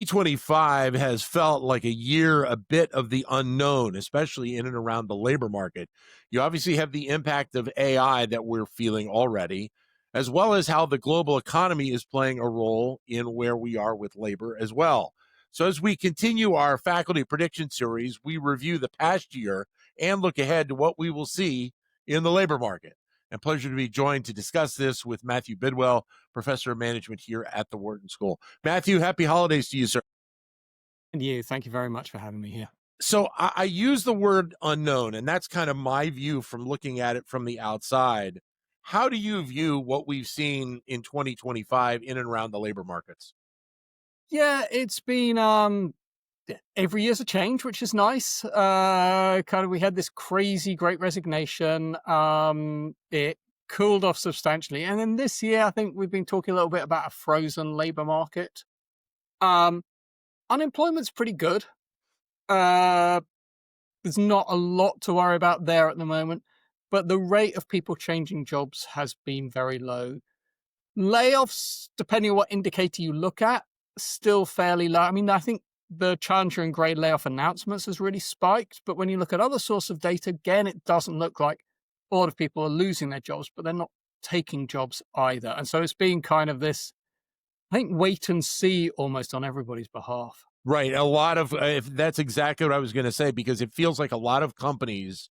2025 has felt like a year, a bit of the unknown, especially in and around the labor market. You obviously have the impact of AI that we're feeling already, as well as how the global economy is playing a role in where we are with labor as well. So, as we continue our faculty prediction series, we review the past year and look ahead to what we will see in the labor market. And pleasure to be joined to discuss this with Matthew Bidwell, professor of management here at the Wharton School. Matthew, happy holidays to you, sir. And you, thank you very much for having me here. So I use the word unknown, and that's kind of my view from looking at it from the outside. How do you view what we've seen in 2025 in and around the labor markets? Yeah, it's been every year's a change, which is nice. We had this crazy great resignation. It cooled off substantially. And then this year, I think we've been talking a little bit about a frozen labor market. Unemployment's pretty good. There's not a lot to worry about there at the moment, but the rate of people changing jobs has been very low. Layoffs, depending on what indicator you look at, still fairly low. I mean, I think the Challenger and grade layoff announcements has really spiked, but when you look at other source of data, again, it doesn't look like a lot of people are losing their jobs, but they're not taking jobs either. And so it's been kind of this, I think, wait and see almost on everybody's behalf. Right. A lot of, if that's exactly what I was going to say, because it feels like a lot of companies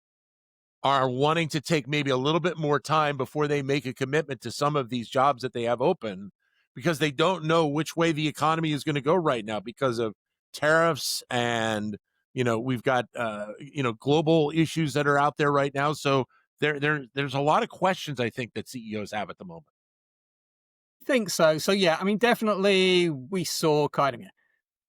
are wanting to take maybe a little bit more time before they make a commitment to some of these jobs that they have open, because they don't know which way the economy is going to go right now because of tariffs and we've got global issues that are out there right now. So there's a lot of questions I think that CEOs have at the moment. I think so. So yeah, I mean, definitely we saw kind of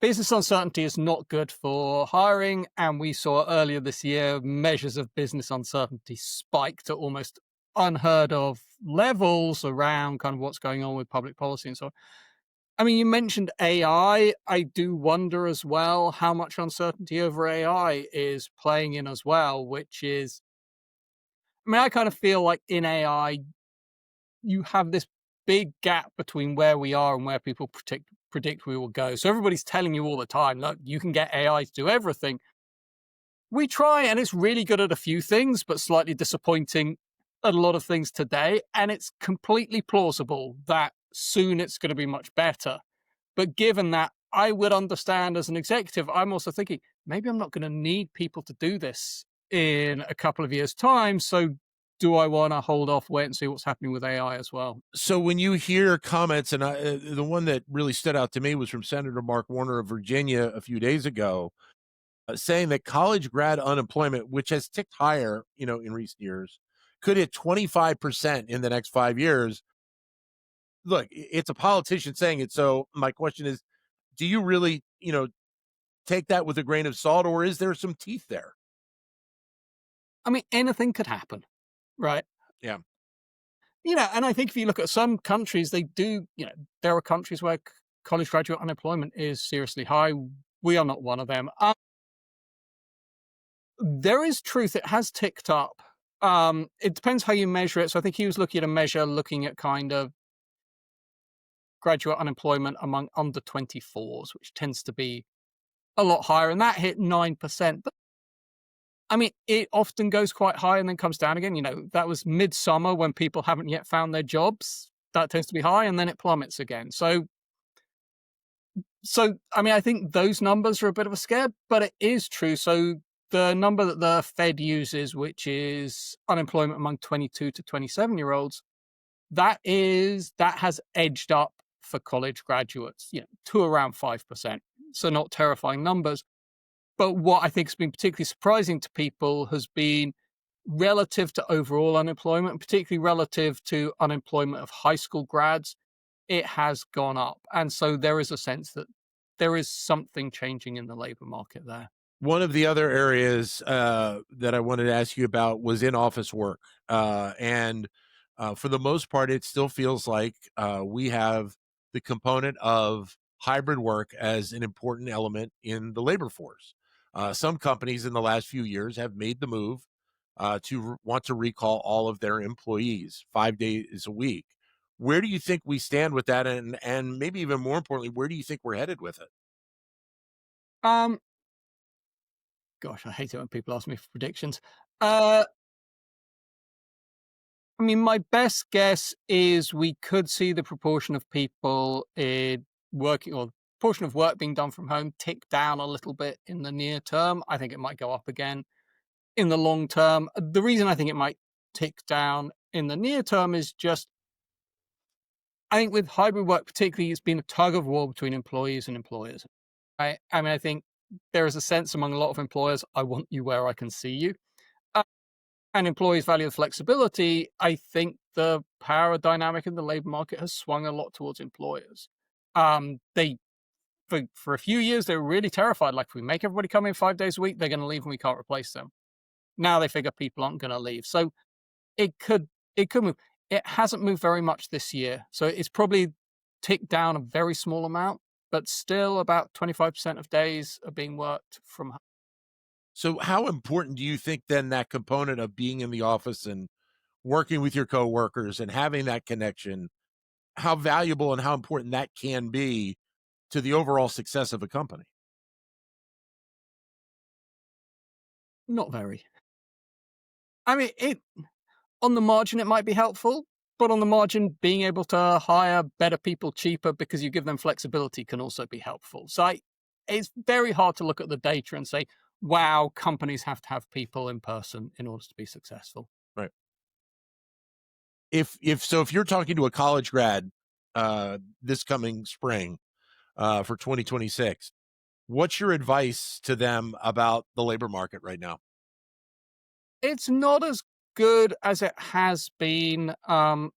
business uncertainty is not good for hiring, and we saw earlier this year measures of business uncertainty spike to almost unheard of levels around kind of what's going on with public policy and so on. I mean, you mentioned AI. I do wonder as well how much uncertainty over AI is playing in as well, which is, I mean, I kind of feel like in AI, you have this big gap between where we are and where people predict we will go. So everybody's telling you all the time, look, you can get AI to do everything. We try, and it's really good at a few things, but slightly disappointing at a lot of things today. And it's completely plausible that soon it's going to be much better. But given that, I would understand as an executive, I'm also thinking, maybe I'm not going to need people to do this in a couple of years' time. So do I want to hold off, wait and see what's happening with AI as well? So when you hear comments, and the one that really stood out to me was from Senator Mark Warner of Virginia a few days ago, saying that college grad unemployment, which has ticked higher, in recent years, could hit 25% in the next 5 years. Look, it's a politician saying it. So my question is, do you really, take that with a grain of salt, or is there some teeth there? I mean, anything could happen, right? Yeah. And I think if you look at some countries, they do, there are countries where college graduate unemployment is seriously high. We are not one of them. There is truth, it has ticked up. It depends how you measure it. So I think he was looking at kind of graduate unemployment among under 24s, which tends to be a lot higher. And that hit 9%. But I mean, it often goes quite high and then comes down again. That was midsummer when people haven't yet found their jobs. That tends to be high, and then it plummets again. So I mean, I think those numbers are a bit of a scare, but it is true. So the number that the Fed uses, which is unemployment among 22 to 27-year-olds, that has edged up for college graduates, to around 5%. So not terrifying numbers. But what I think has been particularly surprising to people has been relative to overall unemployment, particularly relative to unemployment of high school grads, it has gone up. And so there is a sense that there is something changing in the labor market there. One of the other areas that I wanted to ask you about was in-office work. And for the most part, it still feels like we have the component of hybrid work as an important element in the labor force. Some companies in the last few years have made the move to want to recall all of their employees 5 days a week. Where do you think we stand with that? And maybe even more importantly, where do you think we're headed with it? Um, Gosh, I hate it when people ask me for predictions. Uh, I mean, my best guess is we could see the proportion of people working or portion of work being done from home tick down a little bit in the near term. I think it might go up again in the long term. The reason I think it might tick down in the near term is just I think with hybrid work, particularly, it's been a tug of war between employees and employers. Right? I mean, I think there is a sense among a lot of employers, I want you where I can see you. Uh, and employees value the flexibility. I think the power dynamic in the labor market has swung a lot towards employers. They for a few years they were really terrified. Like if we make everybody come in 5 days a week, they're going to leave and we can't replace them. Now they figure people aren't going to leave. So it could it could move. It hasn't moved very much this year, so it's probably ticked down a very small amount, but still about 25% of days are being worked from home. So, how important do you think then that component of being in the office and working with your coworkers and having that connection, how valuable and how important that can be to the overall success of a company? Not very. I mean, it on the margin, it might be helpful, but on the margin, being able to hire better people cheaper because you give them flexibility can also be helpful. It's very hard to look at the data and say, wow, companies have to have people in person in order to be successful. Right. If you're talking to a college grad this coming spring for 2026, what's your advice to them about the labor market right now? It's not as good as it has been,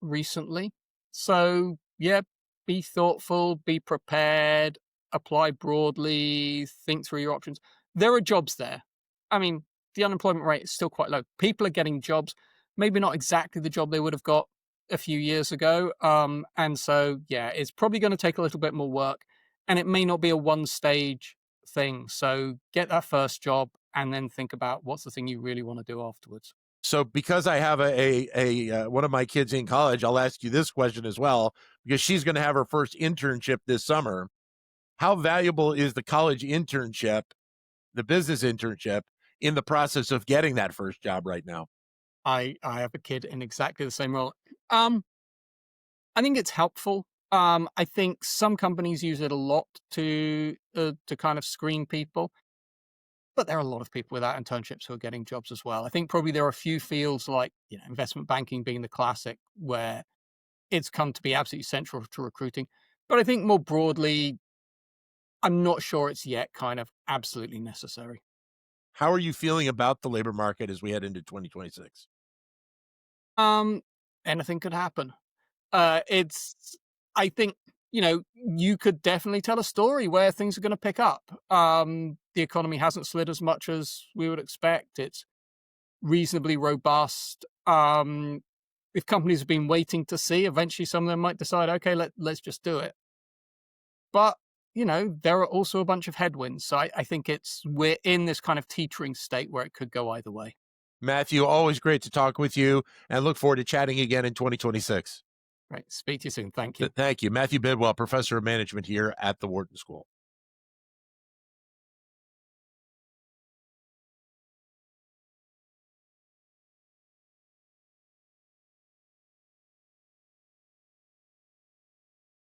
recently. So, yeah, be thoughtful, be prepared, apply broadly, think through your options. There are jobs there. I mean, the unemployment rate is still quite low. People are getting jobs, maybe not exactly the job they would have got a few years ago. And so, yeah, it's probably gonna take a little bit more work, and it may not be a one-stage thing. So get that first job and then think about what's the thing you really want to do afterwards. So, because I have one of my kids in college, I'll ask you this question as well, because she's going to have her first internship this summer. How valuable is the college internship, the business internship, in the process of getting that first job right now? I have a kid in exactly the same role. Um, I think it's helpful. I think some companies use it a lot to kind of screen people, but there are a lot of people without internships who are getting jobs as well. I think probably there are a few fields like investment banking being the classic where it's come to be absolutely central to recruiting. But I think more broadly, I'm not sure it's yet kind of absolutely necessary. How are you feeling about the labor market as we head into 2026? Um, Anything could happen. It's I think, you could definitely tell a story where things are gonna pick up. The economy hasn't slid as much as we would expect. It's reasonably robust. If companies have been waiting to see, eventually some of them might decide, "Okay, let's just do it." But, there are also a bunch of headwinds. So I think we're in this kind of teetering state where it could go either way. Matthew, always great to talk with you and look forward to chatting again in 2026. Right. Speak to you soon. Thank you. Thank you. Matthew Bidwell, professor of management here at the Wharton School.